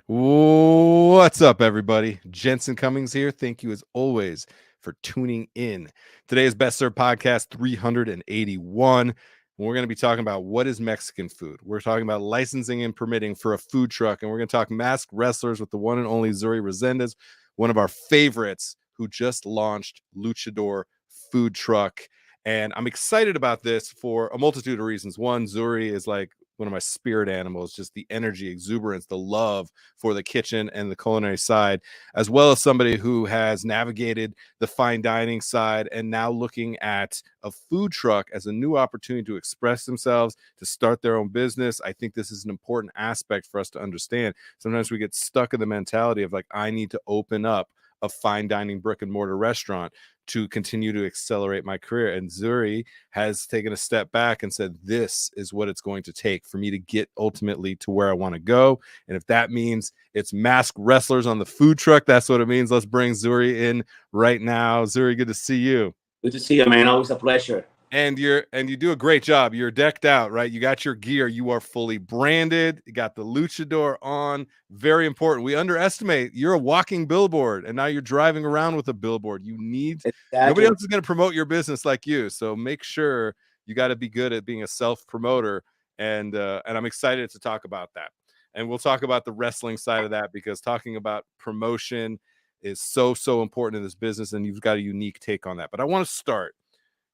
What's up, everybody? Jensen Cummings here. Thank you, as always, for tuning in. Today is Best Served Podcast 381. We're going to be talking about what is Mexican food. We're talking about licensing and permitting for a food truck, and we're going to talk masked wrestlers with the one and only Zuri Resendiz, one of our favorites, who just launched Luchador food truck. And I'm excited about this for a multitude of reasons. One, Zuri is like one of my spirit animals, just the energy, exuberance, the love for the kitchen and the culinary side, as well as somebody who has navigated the fine dining side and now looking at a food truck as a new opportunity to express themselves, to start their own business. I think this is an important aspect for us to understand. Sometimes we get stuck in the mentality of like, I need to open up a fine dining brick and mortar restaurant to continue to accelerate my career. And Zuri has taken a step back and said, this is what it's going to take for me to get ultimately to where I want to go. And if that means it's masked wrestlers on the food truck, that's what it means. Let's bring Zuri in right now. Zuri, good to see you. Good to see you, man. Always a pleasure. And you do a great job. You're decked out, right? You got your gear. You are fully branded. You got the luchador on. Very important. We underestimate. You're a walking billboard, and now you're driving around with a billboard. You need nobody else is going to promote your business like you. So make sure you got to be good at being a self-promoter. And I'm excited to talk about that. And we'll talk about the wrestling side of that, because talking about promotion is so important in this business, and you've got a unique take on that. But I want to start.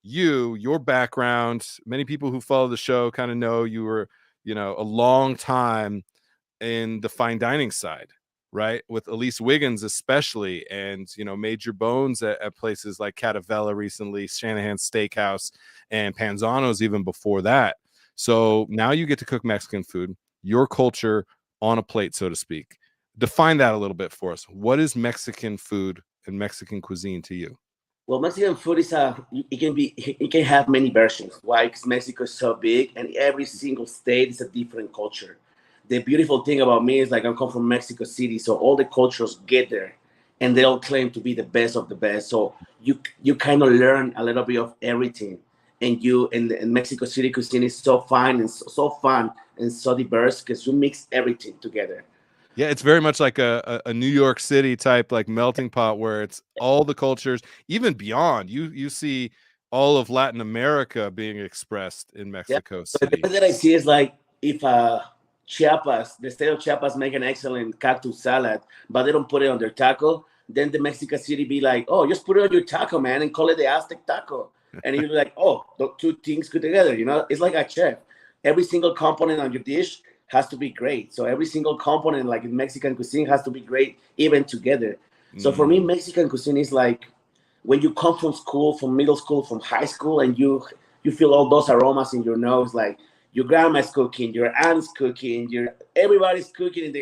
Your background, many people who follow the show kind of know you were, a long time in the fine dining side, right? With Elise Wiggins, especially, and, made your bones at places like Cattivella recently, Shanahan Steakhouse, and Panzano's even before that. So now you get to cook Mexican food, your culture on a plate, so to speak. Define that a little bit for us. What is Mexican food and Mexican cuisine to you? Well, Mexican food it can have many versions. Why? Because Mexico is so big, and every single state is a different culture. The beautiful thing about me is, like, I come from Mexico City, so all the cultures get there, and they all claim to be the best of the best. So you kind of learn a little bit of everything, and Mexico City cuisine is so fine and so fun and so diverse because you mix everything together. Yeah, it's very much like a New York City type, like, melting pot, where it's all the cultures, even beyond. You see all of Latin America being expressed in Mexico But the City. way that I see is like, if Chiapas, the state of Chiapas, make an excellent cactus salad, but they don't put it on their taco, then the Mexico City be like, oh, just put it on your taco, man, and call it the Aztec taco. And you're like, oh, the two things go together. It's like a chef. Every single component on your dish has to be great. So every single component, like in Mexican cuisine, has to be great, even together. So for me, Mexican cuisine is like when you come from school, from middle school, from high school, and you feel all those aromas in your nose, like your grandma's cooking, your aunt's cooking, everybody's cooking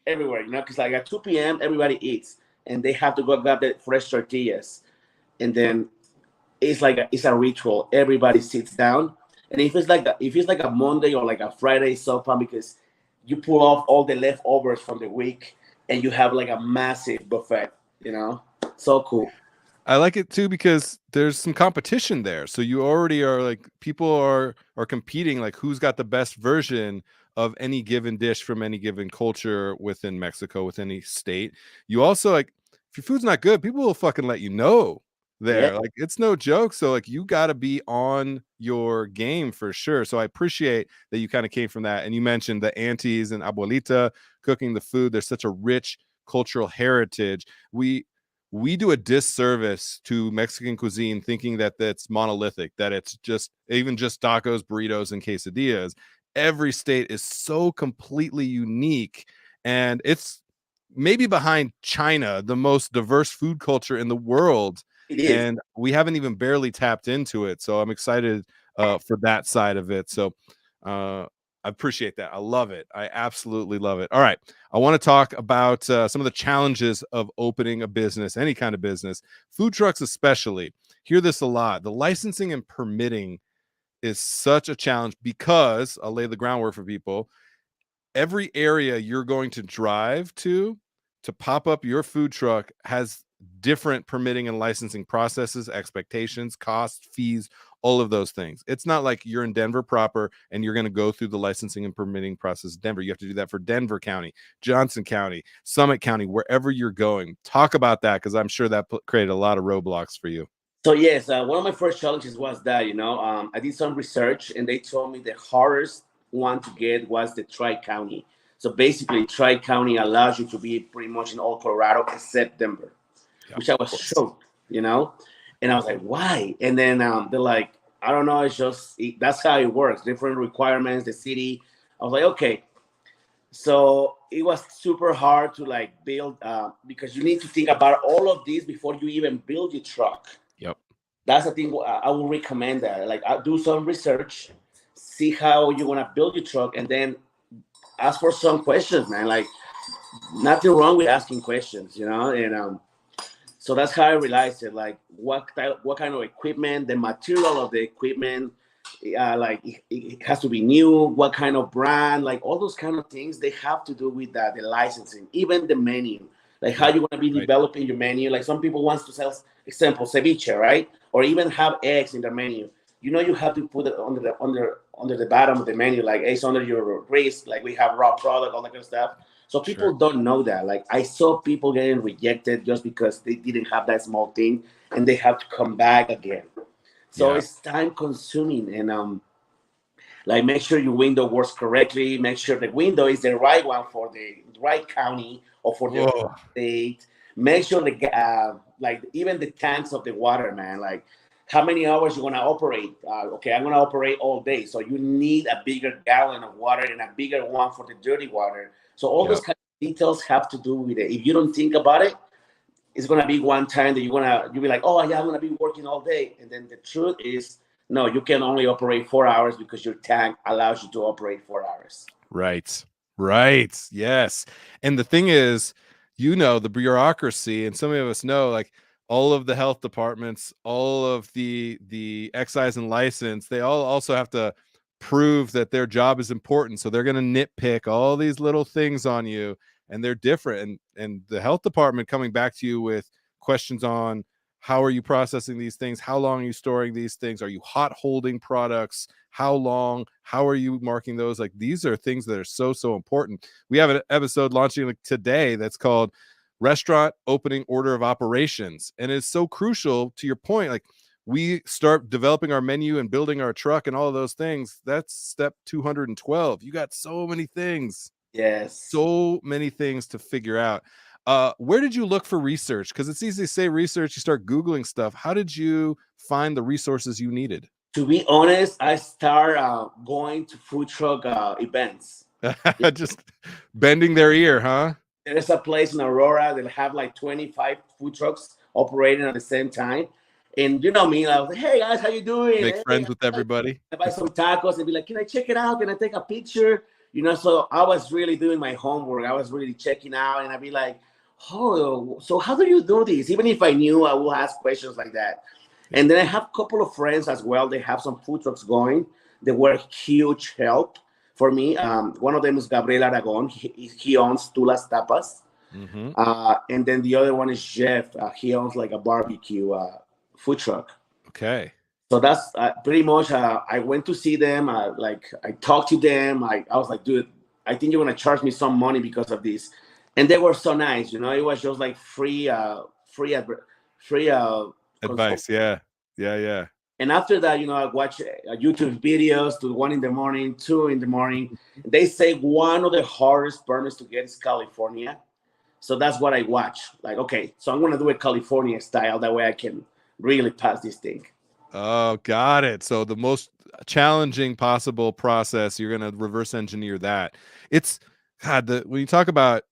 everywhere, because like at 2 p.m. everybody eats, and they have to go grab the fresh tortillas, and then it's a ritual. Everybody sits down, and if it's like a Monday or like a Friday, it's so fun because you pull off all the leftovers from the week, and you have like a massive buffet. So cool. I like it too because there's some competition there. So you already are like, people are competing, like, who's got the best version of any given dish from any given culture within Mexico, with any state. You also, like, if your food's not good, people will fucking let you know there. Yeah. Like, it's no joke. So like, you got to be on your game for sure. So I appreciate that you kind of came from that. And you mentioned the aunties and abuelita cooking the food. There's such a rich cultural heritage. We do a disservice to Mexican cuisine thinking that that's monolithic, that it's just tacos, burritos, and quesadillas. Every state is so completely unique, and it's maybe behind China, the most diverse food culture in the world. It is. And we haven't even barely tapped into it. So I'm excited for that side of it. So I appreciate that. I love it. I absolutely love it. All right. I want to talk about some of the challenges of opening a business, any kind of business, food trucks especially. Hear this a lot. The licensing and permitting is such a challenge because, I'll lay the groundwork for people, every area you're going to drive to pop up your food truck has different permitting and licensing processes, expectations, costs, fees, all of those things. It's not like you're in Denver proper and you're going to go through the licensing and permitting process in Denver. You have to do that for Denver County, Johnson County, Summit County, wherever you're going. Talk about that, because I'm sure that created a lot of roadblocks for you. So yes, one of my first challenges was that, I did some research and they told me the hardest one to get was the Tri-County. So basically, Tri-County allows you to be pretty much in all Colorado except Denver, which I was shocked, And I was like, why? And then they're like, I don't know. That's how it works. Different requirements, the city. I was like, okay. So it was super hard to build because you need to think about all of this before you even build your truck. Yep. That's the thing I would recommend that. I'll do some research, see how you want to build your truck, and then ask for some questions, man. Nothing wrong with asking questions, and so that's how I realized it. What kind of equipment, the material of the equipment, it has to be new. What kind of brand, all those kind of things, they have to do with the licensing, even the menu, how you want to be developing your menu. Some people want to sell, example, ceviche, right? Or even have eggs in the menu. You have to put it under the bottom of the menu, eggs under your wrist, we have raw product, all that kind of stuff. So people don't know that. I saw people getting rejected just because they didn't have that small thing, and they have to come back again. So it's time consuming, and make sure your window works correctly. Make sure the window is the right one for the right county or for the state. Make sure even the tanks of the water, man. How many hours you want to operate? Okay, I'm going to operate all day. So you need a bigger gallon of water and a bigger one for the dirty water. So all those kind of details have to do with it. If you don't think about it, it's going to be one time that you'll be like, oh, yeah, I'm going to be working all day. And then the truth is, no, you can only operate 4 hours because your tank allows you to operate 4 hours. Right. Yes. And the thing is, the bureaucracy, and some of us know, all of the health departments, all of the excise and license, they all also have to prove that their job is important. So they're going to nitpick all these little things on you, and they're different. And the health department coming back to you with questions on how are you processing these things? How long are you storing these things? Are you hot holding products? How long? How are you marking those? These are things that are so important. We have an episode launching today that's called Restaurant Opening Order of Operations. And it's so crucial to your point. We start developing our menu and building our truck and all of those things. That's step 212. You got so many things. Yes. So many things to figure out. Where did you look for research? Because it's easy to say research. You start Googling stuff. How did you find the resources you needed? To be honest, I start going to food truck events. Just bending their ear, huh? There's a place in Aurora that have 25 food trucks operating at the same time. And you know me, I was like, hey guys, how you doing? Make friends with everybody. I buy some tacos and be like, can I check it out? Can I take a picture? So I was really doing my homework. I was really checking out, and I'd be like, oh, so how do you do this? Even if I knew, I will ask questions like that. And then I have a couple of friends as well. They have some food trucks going. They were huge help for me. One of them is Gabriel Aragon. He owns Tulas Tapas. Mm-hmm. And then the other one is Jeff. He owns a barbecue food truck. Okay. So that's pretty much, I went to see them. I talked to them. I was like, dude, I think you're going to charge me some money because of this. And they were so nice. It was just free advice. Yeah. And after that, I watch YouTube videos to 1 a.m, 2 a.m. They say one of the hardest permits to get is California. So that's what I watch. Okay, so I'm going to do it California style. That way I can really pass this thing. Oh, got it. So the most challenging possible process, you're going to reverse engineer that. It's when you talk about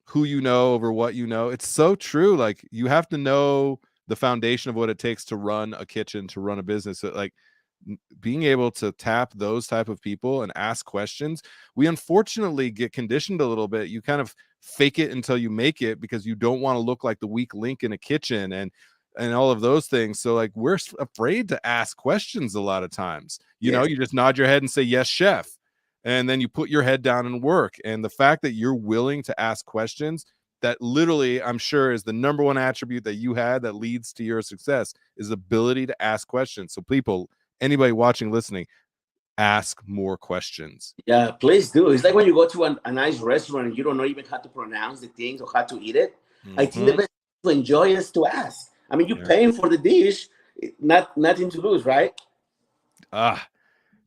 who you know over what you know, it's so true. You have to know the foundation of what it takes to run a kitchen, to run a business. So, being able to tap those type of people and ask questions. We unfortunately get conditioned a little bit. You kind of fake it until you make it because you don't want to look like the weak link in a kitchen and all of those things. So we're afraid to ask questions a lot of times. You know, you just nod your head and say, yes, chef. And then you put your head down and work. And the fact that you're willing to ask questions, that literally, I'm sure, is the number one attribute that you had that leads to your success, is ability to ask questions. So people, anybody watching, listening, ask more questions. Yeah, please do. It's like when you go to a nice restaurant and you don't know even how to pronounce the things or how to eat it. I think the best to enjoy is to ask. I mean, you're paying for the dish, nothing to lose, right?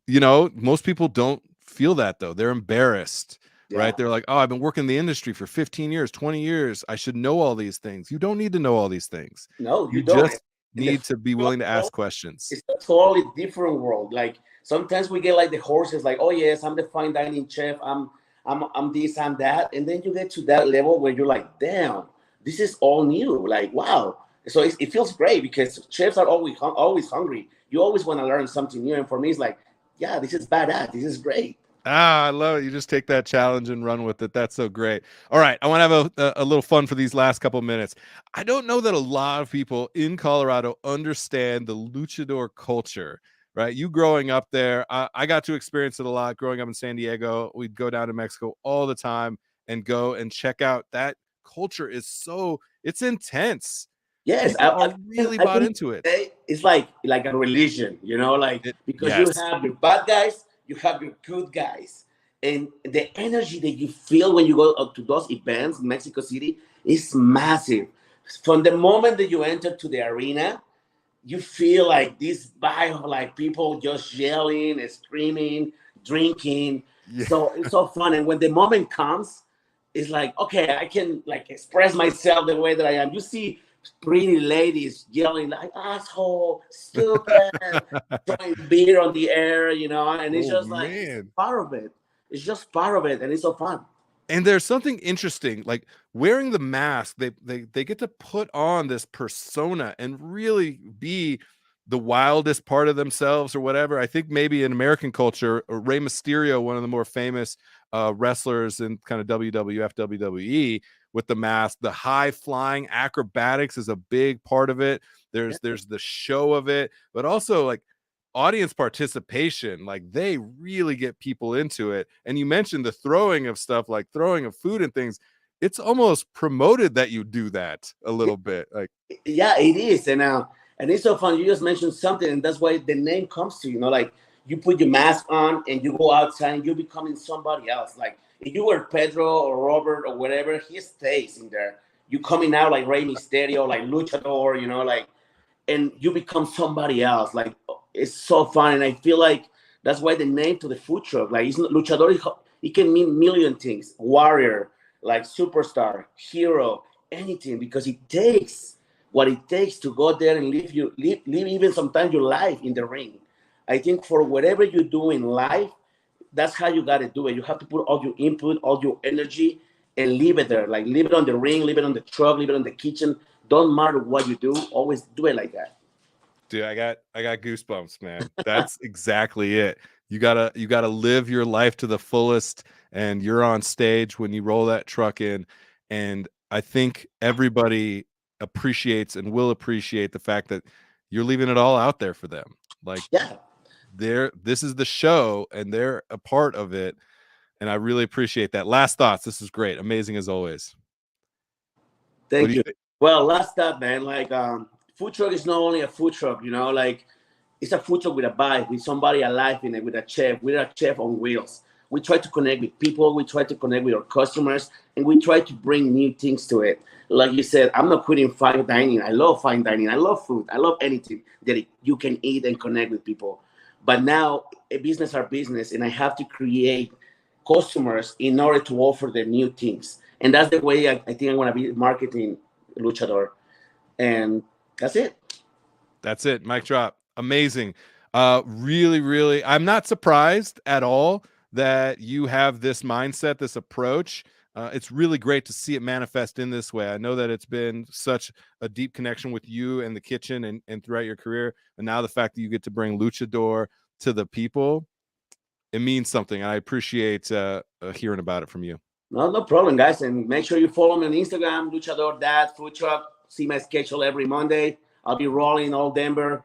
You know, most people don't feel that though. They're embarrassed, right? Yeah. They're like, oh, I've been working in the industry for 15 years, 20 years. I should know all these things. You don't need to know all these things. No, You don't. just need to be willing to ask questions. It's a totally different world. Like sometimes we get like the horses, like, oh yes, I'm the fine dining chef. I'm this, I'm that, and then you get to that level where you're like, damn, this is all new. Like, wow. So it feels great because chefs are always hungry. You always want to learn something new, and for me, it's like, yeah, this is badass. This is great. I love it. You just take that challenge and run with it. That's so great. All right. I want to have a little fun for these last couple minutes. I don't know that a lot of people in Colorado understand the luchador culture, right? You growing up there, I got to experience it a lot growing up in San Diego. We'd go down to Mexico all the time and go and check out that culture. It's intense. Yes, People are really bought into it. It's like a religion, you know, because you have your bad guys, you have your good guys, and the energy that you feel when you go up to those events in Mexico City is massive. From the moment that you enter to the arena, you feel like this vibe of like people just yelling and screaming, drinking. Yeah. So it's so fun. And when the moment comes, it's like, okay, I can like express myself the way that I am. You see pretty ladies yelling like asshole, stupid, throwing beer on the air, you know, and it's just like it's part of it. It's just part of it, and it's so fun. And there's something interesting, like wearing the mask, they get to put on this persona and really be the wildest part of themselves or whatever. I think maybe in American culture, Rey Mysterio, one of the more famous wrestlers in kind of WWF, WWE, with the mask, the high flying acrobatics is a big part of it. There's the show of it, but also like audience participation, like they really get people into it. And you mentioned the throwing of stuff, like throwing of food and things. It's almost promoted that you do that a little bit. Like, yeah, it is. And it's so fun. You just mentioned something, and that's why the name comes to you. You know, like you put your mask on and you go outside and you're becoming somebody else. Like if you were Pedro or Robert or whatever, he stays in there. You coming out like Rey Mysterio, like Luchador, you know, like, and you become somebody else. Like it's so fun, and I feel like that's why the name to the food truck, like it's not Luchador. It can mean million things. Warrior, like superstar, hero, anything, because it takes what it takes to go there and live even sometimes your life in the ring. I think for whatever you do in life, that's how you got to do it. You have to put all your input, all your energy, and leave it there. Like leave it on the ring, leave it on the truck, leave it on the kitchen. Don't matter what you do, always do it like that. Dude, I got goosebumps, man. That's exactly it. You gotta live your life to the fullest, and you're on stage when you roll that truck in. And I think everybody appreciates and will appreciate the fact that you're leaving it all out there for them. Like, this is the show and they're a part of it. And I really appreciate that. Last thoughts. This is great. Amazing as always. Thank you. Well, last thought, man, like food truck is not only a food truck, you know, like it's a food truck with a vibe, with somebody alive in it, with a chef. We're a chef on wheels. We try to connect with people. We try to connect with our customers, and we try to bring new things to it. Like you said, I'm not quitting fine dining. I love fine dining. I love food. I love anything that you can eat and connect with people. But now, a business are business, and I have to create customers in order to offer them new things. And that's the way I think I'm going to be marketing Luchador. And that's it. That's it. Mic drop. Amazing. Really, really, I'm not surprised at all that you have this mindset, this approach. It's really great to see it manifest in this way. I know that it's been such a deep connection with you and the kitchen and throughout your career. And now the fact that you get to bring Luchador to the people, it means something. I appreciate hearing about it from you. No problem, guys. And make sure you follow me on Instagram, Luchador Dad Food Truck. See my schedule every Monday. I'll be rolling all Denver,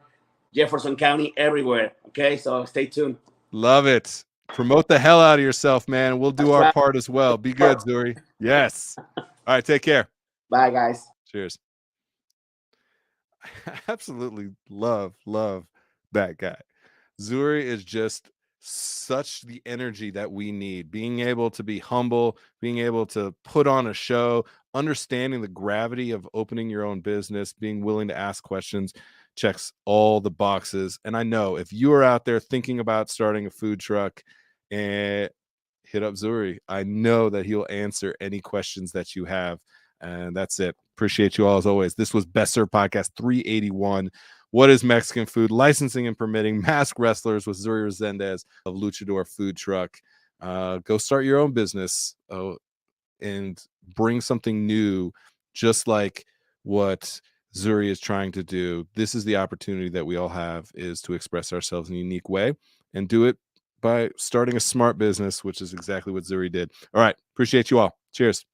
Jefferson County, everywhere. Okay, so stay tuned. Love it. Promote the hell out of yourself, man. We'll do our part as well. Be good, Zuri. Yes. All right, take care. Bye, guys. Cheers. I absolutely love that guy. Zuri is just such the energy that we need, being able to be humble, being able to put on a show, understanding the gravity of opening your own business, being willing to ask questions, checks all the boxes. And I know if you are out there thinking about starting a food truck, and hit up Zuri. I know that he'll answer any questions that you have. And that's it. Appreciate you all as always. This was Best Served Podcast 381. What is Mexican food? Licensing and permitting. Masked Wrestlers with Zuri Resendiz of Luchador Food Truck. Go start your own business and bring something new, just like what Zuri is trying to do. This is the opportunity that we all have, is to express ourselves in a unique way and do it by starting a smart business, which is exactly what Zuri did. All right. Appreciate you all. Cheers.